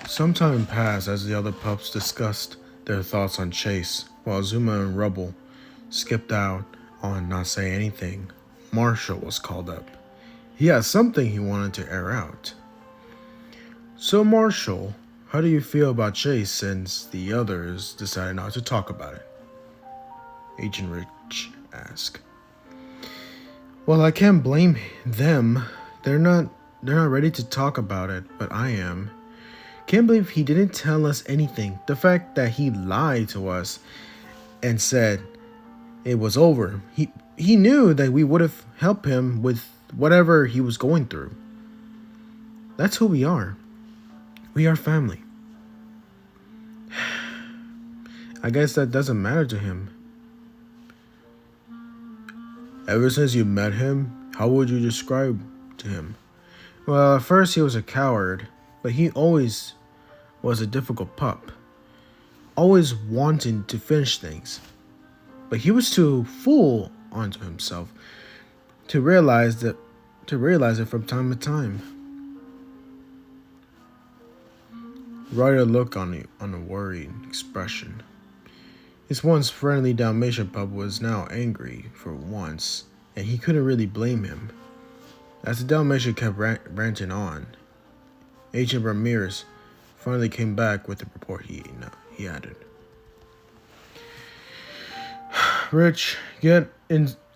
Some time passed as the other pups discussed their thoughts on Chase, while Zuma and Rubble skipped out on not saying anything. Marshall was called up. He had something he wanted to air out. So, Marshall, how do you feel about Chase since the others decided not to talk about it? Agent Rich asked. Well, I can't blame them. They're not ready to talk about it, but I am. Can't believe he didn't tell us anything. The fact that he lied to us and said it was over. He knew that we would have helped him with whatever he was going through. That's who we are. We are family. I guess that doesn't matter to him. Ever since you met him, how would you describe to him? Well, at first he was a coward, but he always was a difficult pup. Always wanting to finish things. But he was too full onto himself to realize it from time to time. Ryder looked on a worried expression. His once friendly Dalmatian pup was now angry for once, and he couldn't really blame him. As the Dalmatian kept ranting on, Agent Ramirez finally came back with the report he added. Rich,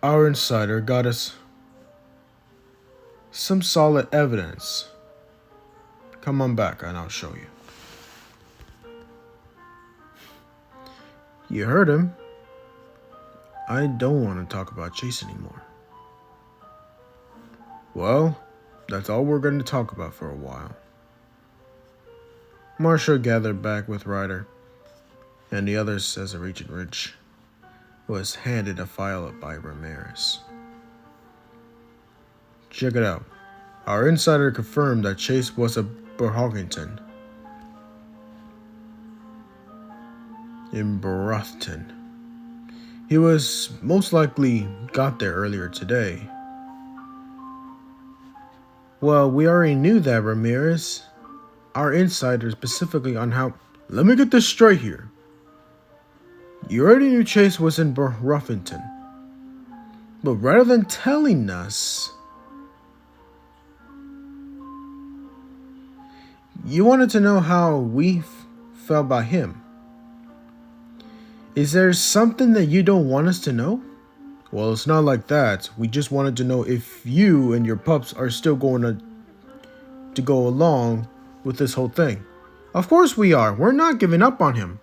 our insider got us some solid evidence. Come on back and I'll show you. You heard him. I don't want to talk about Chase anymore. Well, that's all we're going to talk about for a while. Marshall gathered back with Ryder and the others as a Agent Rich was handed a file up by Ramirez. Check it out. Our insider confirmed that Chase was a Berhogington in Brothton. He was most likely got there earlier today. Well, we already knew that, Ramirez. Our insider specifically on how... Let me get this straight here. You already knew Chase was in Ruffington. But rather than telling us, you wanted to know how we felt about him. Is there something that you don't want us to know? Well, it's not like that. We just wanted to know if you and your pups are still going to go along with this whole thing. Of course we are. We're not giving up on him.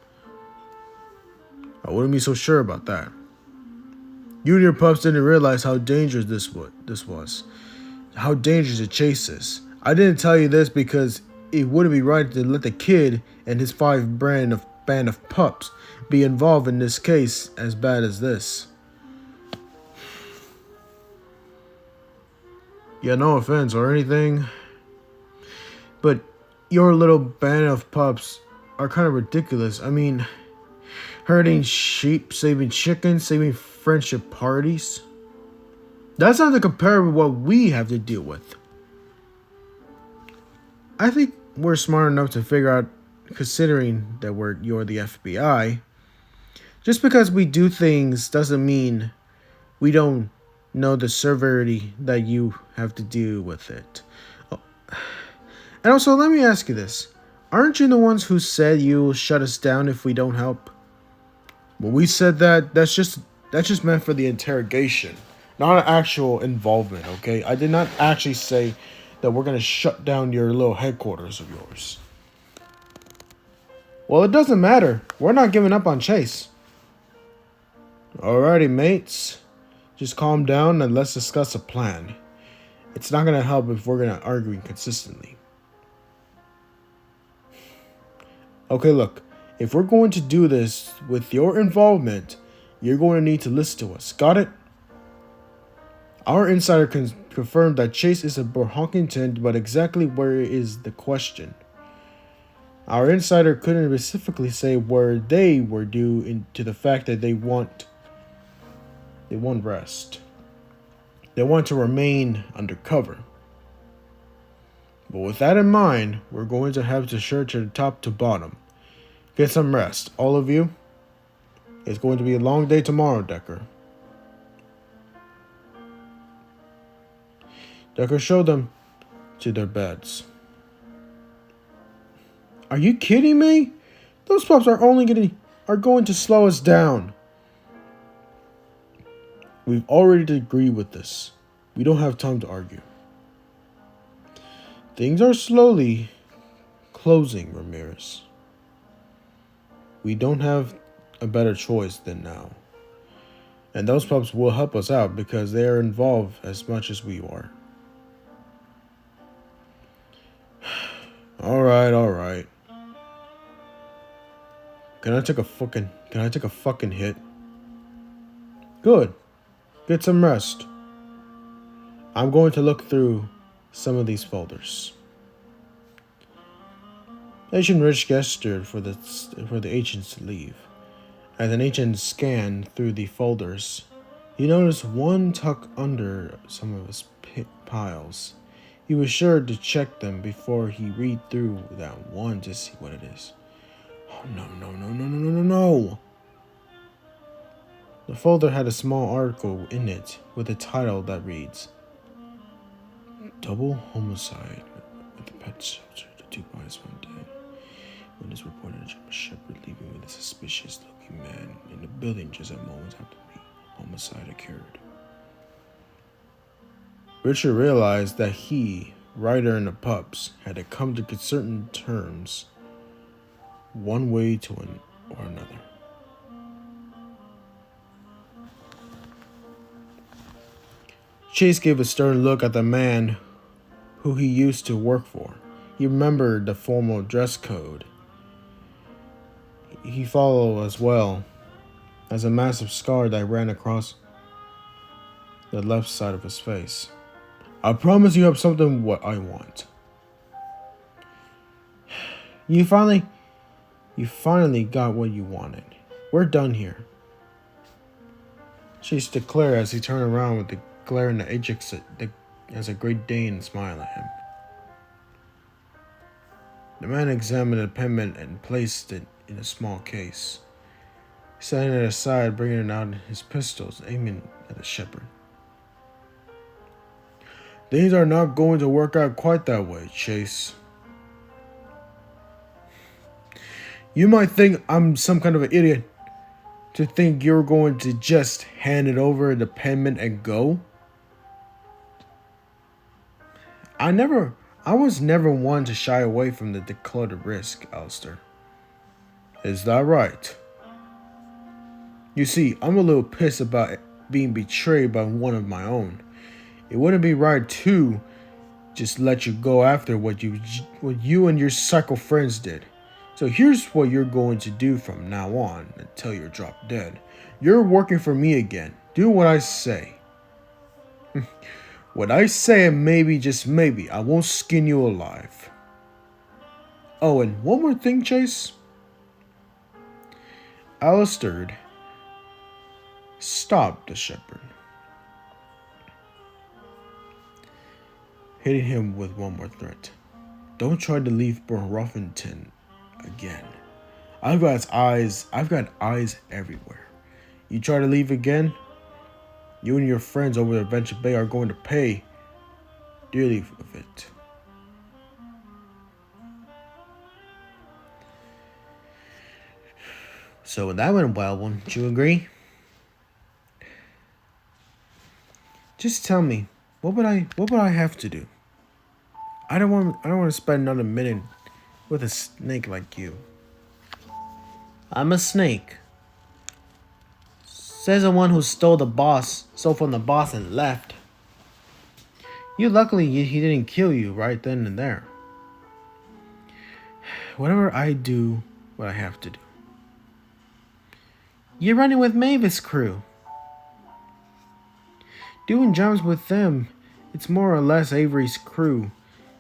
I wouldn't be so sure about that. You and your pups didn't realize how dangerous this was. How dangerous the chase is. I didn't tell you this because it wouldn't be right to let the kid and his band of pups be involved in this case as bad as this. Yeah, no offense or anything, but your little band of pups are kind of ridiculous. I mean, herding sheep, saving chickens, saving friendship parties. That's not to compare with what we have to deal with. I think we're smart enough to figure out, considering that you're the FBI, just because we do things doesn't mean we don't know the severity that you have to deal with it. Oh. And also, let me ask you this. Aren't you the ones who said you'll shut us down if we don't help? When we said that, that's just meant for the interrogation, not an actual involvement, okay? I did not actually say that we're going to shut down your little headquarters of yours. Well, it doesn't matter. We're not giving up on Chase. Alrighty, mates. Just calm down and let's discuss a plan. It's not going to help if we're going to argue consistently. Okay, look. If we're going to do this with your involvement, you're going to need to listen to us. Got it? Our insider confirmed that Chase is a Berhogington, but exactly where is the question? Our insider couldn't specifically say where they were due to the fact that they want rest. They want to remain undercover. But with that in mind, we're going to have to search from top to bottom. Get some rest, all of you. It's going to be a long day tomorrow, Decker. Decker showed them to their beds. Are you kidding me? Those pups are going to slow us down. We've already agreed with this. We don't have time to argue. Things are slowly closing, Ramirez. We don't have a better choice than now. And those pups will help us out because they are involved as much as we are. Alright. Can I take a fucking hit? Good. Get some rest. I'm going to look through some of these folders. Agent Rich gestured for the agents to leave. As an agent scanned through the folders, he noticed one tucked under some of his piles. He was sure to check them before he read through that one to see what it is. Oh, no. The folder had a small article in it with a title that reads, Double homicide at the pet shelter. The 2 bodies found dead. When it's reported a German shepherd leaving with a suspicious-looking man in the building just at moments after the homicide occurred. Richard realized that he, Ryder, and the pups had to come to certain terms, one way or another. Chase gave a stern look at the man who he used to work for. He remembered the formal dress code he followed, as well as a massive scar that ran across the left side of his face. I promise you have something what I want. You finally got what you wanted. We're done here. Chase declared as he turned around with the glare in the Ajax as a Great Dane smiled at him. The man examined the pendant and placed it in a small case, setting it aside, bringing out his pistols, aiming at the shepherd. Things are not going to work out quite that way, Chase. You might think I'm some kind of an idiot to think you're going to just hand it over the pendant and go. I was never one to shy away from the declared risk, Alistair. Is that right? You see, I'm a little pissed about being betrayed by one of my own. It wouldn't be right to just let you go after what you and your psycho friends did. So here's what you're going to do from now on until you're dropped dead. You're working for me again. Do what I say. What I say, and maybe, just maybe, I won't skin you alive. Oh, and one more thing, Chase. Alistair stopped the shepherd, hitting him with one more threat. Don't try to leave Ruffington again. I've got eyes everywhere. You try to leave again, you and your friends over at Adventure Bay are going to pay dearly of it. So that went well, wouldn't you agree? Just tell me, what would I have to do? I don't want to spend another minute with a snake like you. I'm a snake. Says the one who stole from the boss and left. Luckily he didn't kill you right then and there. Whatever I do, what I have to do. You're running with Mavis' crew. Doing jobs with them, it's more or less Avery's crew,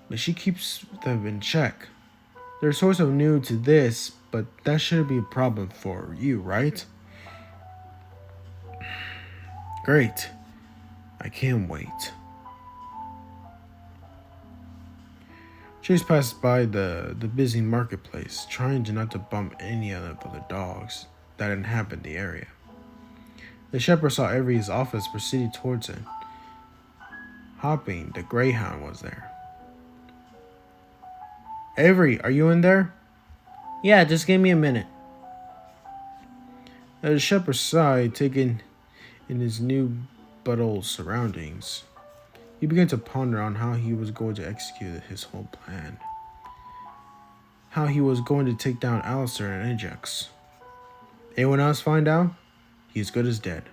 but she keeps them in check. They're sort of new to this, but that shouldn't be a problem for you, right? Great. I can't wait. Chase passed by the busy marketplace, trying to not to bump any of the other dogs that inhabit the area. The shepherd saw Avery's office proceeded towards it. Hopping, the greyhound was there. Avery, are you in there? Yeah, just give me a minute. As the shepherd sighed, taking in his new but old surroundings, he began to ponder on how he was going to execute his whole plan. How he was going to take down Alistair and Ajax. Anyone else find out? He's good as dead.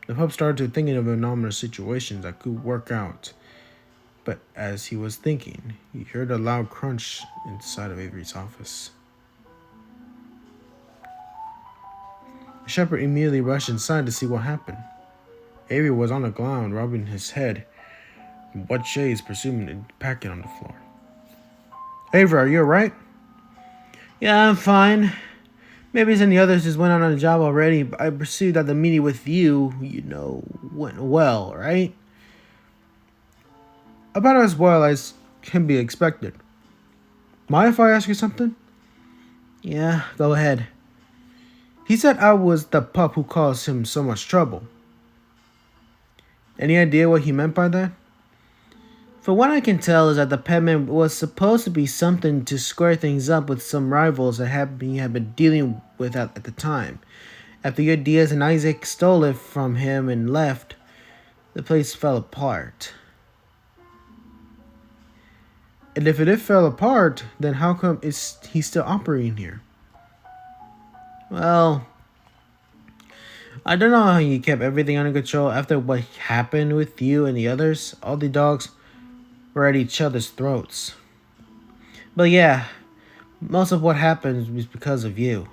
The pup started thinking of anomalous situations that could work out, but as he was thinking, he heard a loud crunch inside of Avery's office. The shepherd immediately rushed inside to see what happened. Avery was on the ground, rubbing his head, and what shades presuming a packet on the floor. Avery, are you alright? Yeah, I'm fine. Maybe some of the others just went out on the job already, but I perceived that the meeting with you, went well, right? About as well as can be expected. Mind if I ask you something? Yeah, go ahead. He said I was the pup who caused him so much trouble. Any idea what he meant by that? For what I can tell is that the petman was supposed to be something to square things up with some rivals that he had been dealing with at the time. After your Diaz and Isaac stole it from him and left, the place fell apart. And if it fell apart, then how come is he still operating here? Well, I don't know how you kept everything under control after what happened with you and the others. All the dogs were at each other's throats. But yeah, most of what happened was because of you.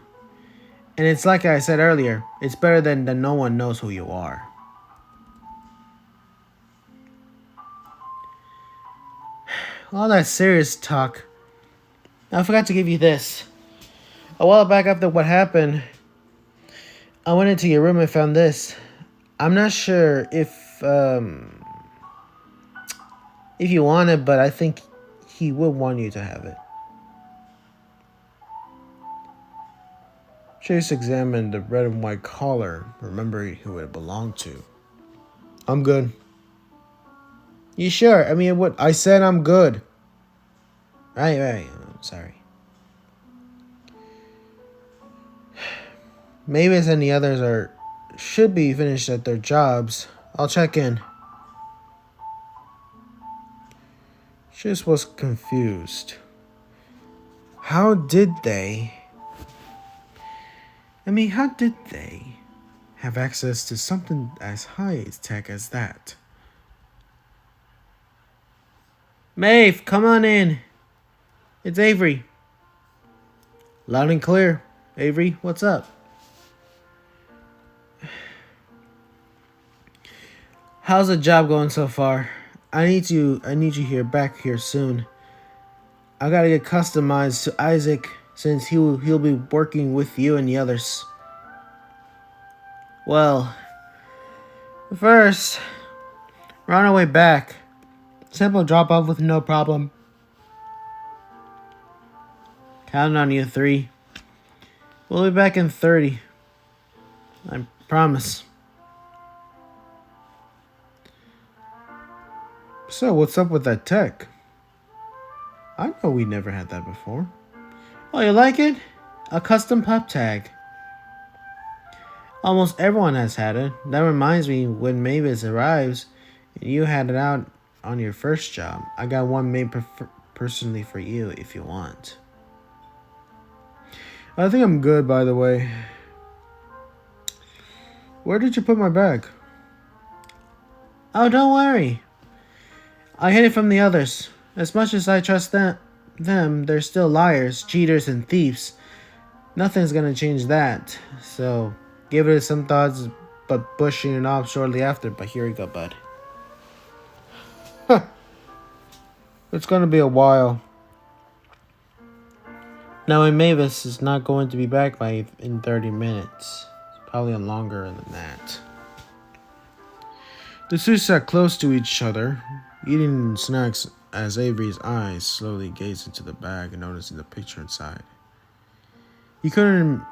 And it's like I said earlier, it's better than no one knows who you are. All that serious talk. I forgot to give you this. A while back after what happened, I went into your room and found this. I'm not sure if you want it, but I think he would want you to have it. Chase examined the red and white collar, remembering who it belonged to. I'm good. You sure? I mean, what? I said I'm good. Right. I'm sorry. Mavis and the others should be finished at their jobs. I'll check in. Chase was confused. How did they have access to something as high tech as that? Maeve, come on in. It's Avery. Loud and clear. Avery, what's up? How's the job going so far? I need you back here soon. I gotta get customized to Isaac since he'll be working with you and the others. Well, first, we're on our way back. Simple drop off with no problem. Counting on you, 3. We'll be back in 30. I promise. So, what's up with that tech? I know we never had that before. Oh, you like it? A custom pup tag. Almost everyone has had it. That reminds me, when Mavis arrives, and you had it out on your first job, I got one made personally for you if you want. I think I'm good, by the way. Where did you put my bag? Oh, don't worry. I hid it from the others. As much as I trust them, they're still liars, cheaters, and thieves. Nothing's gonna change that. So, give it some thoughts, but bushing it off shortly after. But here you go, bud. It's gonna be a while. Now, and Mavis is not going to be back in 30 minutes. It's probably longer than that. The two sat close to each other, eating snacks as Avery's eyes slowly gazed into the bag, noticing the picture inside. He couldn't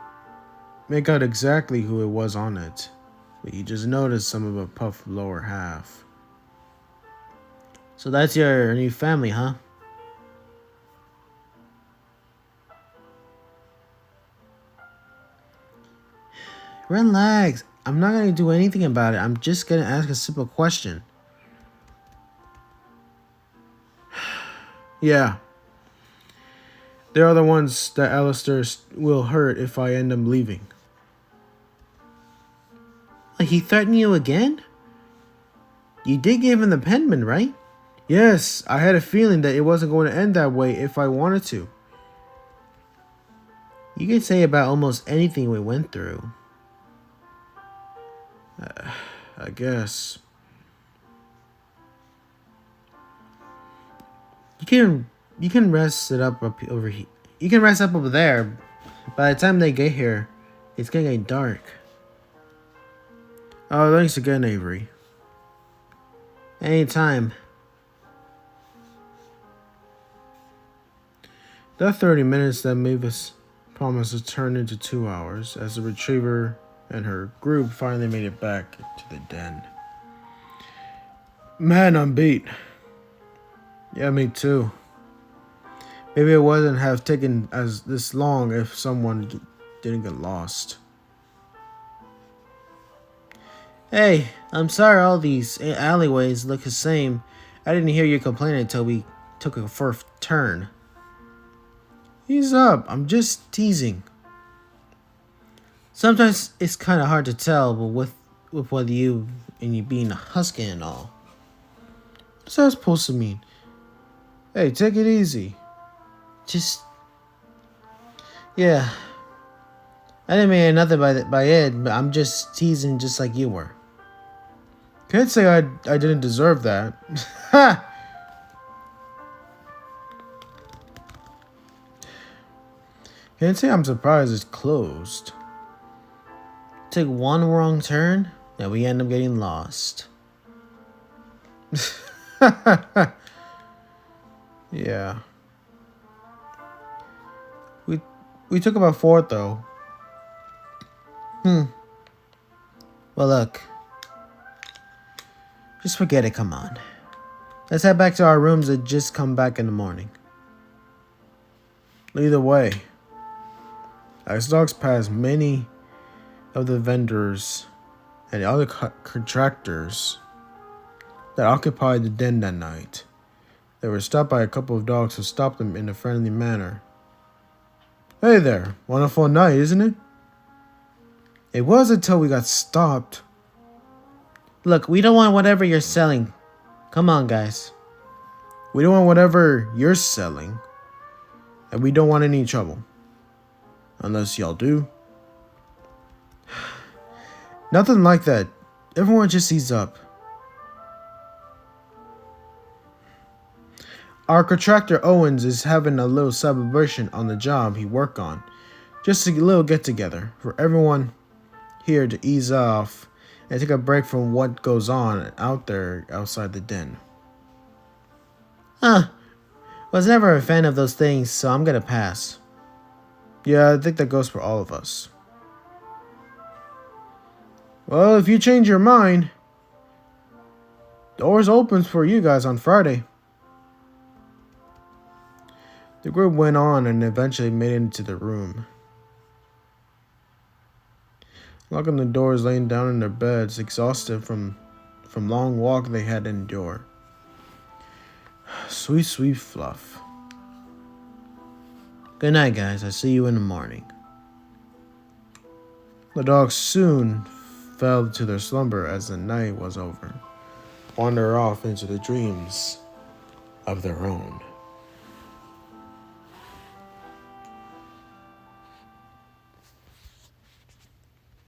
make out exactly who it was on it, but he just noticed some of a puffed lower half. So that's your new family, huh? Relax. I'm not gonna do anything about it. I'm just gonna ask a simple question. Yeah. They're the ones that Alistair will hurt if I end up leaving. He threatened you again? You did give him the penman, right? Yes, I had a feeling that it wasn't going to end that way if I wanted to. You can say about almost anything we went through. I guess. You can rest it up over here. You can rest up over there. By the time they get here, it's gonna get dark. Oh, thanks again, Avery. Anytime. That 30 minutes that Mavis promised to turn into 2 hours as the retriever and her group finally made it back to the den. Man, I'm beat. Yeah, me too. Maybe it wouldn't have taken as this long if someone didn't get lost. Hey, I'm sorry all these alleyways look the same. I didn't hear you complaining until we took a first turn. Ease up, I'm just teasing. Sometimes it's kind of hard to tell, but with what you being a husky and all. What's that supposed to mean? Hey, take it easy. Yeah. I didn't mean nothing by it, but I'm just teasing just like you were. Can't say I didn't deserve that. Ha! Can't say I'm surprised it's closed. Take one wrong turn, and we end up getting lost. Yeah. We took about 4 though. Well, look. Just forget it, come on. Let's head back to our rooms and just come back in the morning. Either way, as dogs pass many of the vendors and other contractors that occupied the den that night, they were stopped by a couple of dogs who stopped them in a friendly manner. Hey there, wonderful night, isn't it? It was until we got stopped. Look, we don't want whatever you're selling. Come on, guys. We don't want whatever you're selling. And we don't want any trouble. Unless y'all do. Nothing like that. Everyone just ease up. Our contractor Owens is having a little celebration on the job he worked on. Just a little get-together for everyone here to ease off and take a break from what goes on out there outside the den. Was never a fan of those things, so I'm gonna pass. Yeah, I think that goes for all of us. Well, if you change your mind, doors opens for you guys on Friday. The group went on and eventually made it into the room. Locking the doors, laying down in their beds, exhausted from long walk they had to endure. Sweet, sweet fluff. Good night, guys. I'll see you in the morning. The dogs soon fell to their slumber as the night was over, wander off into the dreams of their own.